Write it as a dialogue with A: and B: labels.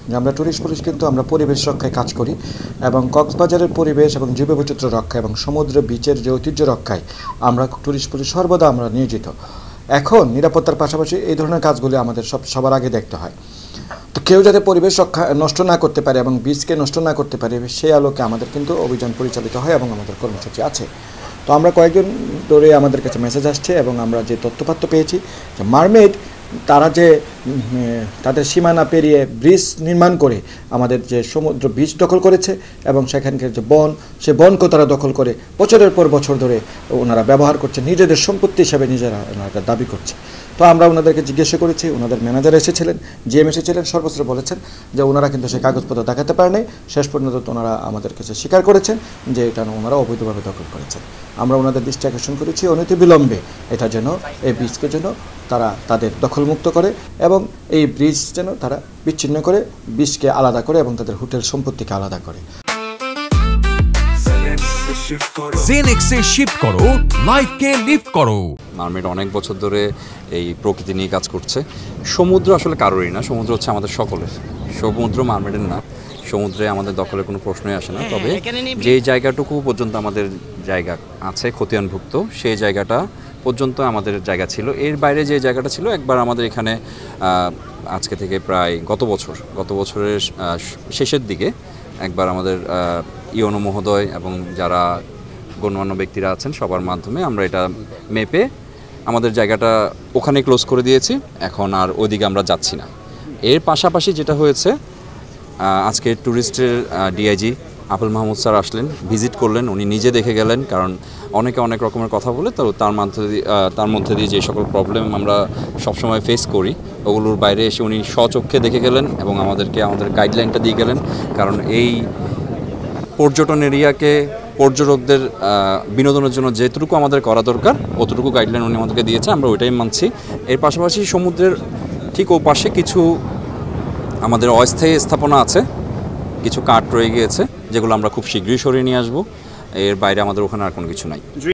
A: যে আমরা tourist police কিন্তু আমরা পরিবেশ রক্ষায় কাজ করি এবং কক্সবাজারের পরিবেশ এবং জীববৈচিত্র্য রক্ষা এবং সমুদ্র বিচের যে ঐতিহ্য রক্ষায় আমরা ট্যুরিস্ট পুলিশ সর্বদা আমরা নিয়োজিত। এখন নিরাপত্তার পাশাপাশি এই ধরনের কাজগুলি আমাদের সবার আগে দেখতে হয়। তো কেউ যাতে পরিবেশ রক্ষা নষ্ট না করতে পারে এবং বীজকে নষ্ট না করতে পারে সেই আলোকে আমাদের কিন্তু অভিযান পরিচালিত হয় এবং আমাদের কর্মসূচি আছে। তো আমরা কয়েকদিন ধরে আমাদের কাছে মেসেজ আসছে এবং আমরা যে তথ্যপাত্র পেয়েছি যে মারমেড তারা যে তাদের সীমানা পেরিয়ে ব্রিজ নির্মাণ করে আমাদের যে সমুদ্র বীচ দখল করেছে এবং সেখানকার যে বন সে বনকেও তারা দখল করে বছরের পর বছর ধরে ওনারা ব্যবহার করছে, নিজেদের সম্পত্তি হিসাবে ওনারা দাবি করছে। তো আমরা ওনাদেরকে জিজ্ঞাসা করেছি, ওনাদের ম্যানেজার এসেছিলেন, জিএম এসেছিলেন, সর্বত্র বলেছেন যে ওনারা কিন্তু সেই কাগজপত্র দেখাতে পারে নাই। শেষ পর্যন্ত ওনারা আমাদের কাছে স্বীকার করেছেন যে এটা ওনারা অবৈধভাবে দখল করেছেন। আমরা ওনাদের দৃষ্টি আকর্ষণ করেছি অনতিবিলম্বে এটা যেন এই ব্রিজকে যেন তারা তাদের দখলমুক্ত করে এবং এই ব্রিজ যেন তারা বিচ্ছিন্ন করে ব্রিজকে আলাদা করে এবং তাদের হোটেল সম্পত্তিকে আলাদা করে।
B: জেনেক্সে শিফট করো, লাইফকে লিফট করো।
C: মারমেড অনেক বছর ধরে এই প্রকৃতি নিয়ে কাজ করছে। সমুদ্র আসলে কারোরই না, সমুদ্র হচ্ছে আমাদের সকলের। সমুদ্র মারমেডের না, সমুদ্রে আমাদের দখলের কোনো প্রশ্নই আসে না। তবে যে জায়গাটুকু পর্যন্ত আমাদের জায়গা আছে খতিয়ানভুক্ত, সেই জায়গাটা পর্যন্ত আমাদের জায়গা ছিল। এর বাইরে যে জায়গাটা ছিল একবার আমাদের এখানে আজকে থেকে প্রায় গত বছরের শেষের দিকে একবার আমাদের ইওনো মহোদয় এবং যারা গণ্যমান্য ব্যক্তিরা আছেন সবার মাধ্যমে আমরা এটা মেপে আমাদের জায়গাটা ওখানে ক্লোজ করে দিয়েছি। এখন আর ওইদিকে আমরা যাচ্ছি না। এর পাশাপাশি যেটা হয়েছে, আজকে ট্যুরিস্টের ডিআইজি আবুল মাহমুদ স্যার আসলেন, ভিজিট করলেন, উনি নিজে দেখে গেলেন। কারণ অনেকে অনেক রকমের কথা বলে, তো তার মধ্যে দিয়ে যে সকল প্রবলেম আমরা সবসময় ফেস করি ওগুলোর বাইরে এসে উনি স্বচক্ষে দেখে গেলেন এবং আমাদেরকে আমাদের গাইডলাইনটা দিয়ে গেলেন। কারণ এই পর্যটন এরিয়াকে পর্যটকদের বিনোদনের জন্য যেটুকু আমাদের করা দরকার অতটুকু গাইডলাইন উনি আমাদেরকে দিয়েছে, আমরা ওইটাই মানছি। এর পাশাপাশি সমুদ্রের ঠিক ও পাশে কিছু আমাদের অস্থায়ী স্থাপনা আছে, কিছু কাঠ রয়ে গিয়েছে যেগুলো আমরা খুব শীঘ্রই সরিয়ে নিয়ে আসবো। এর বাইরে আমাদের ওখানে আর কোনো কিছু নাই।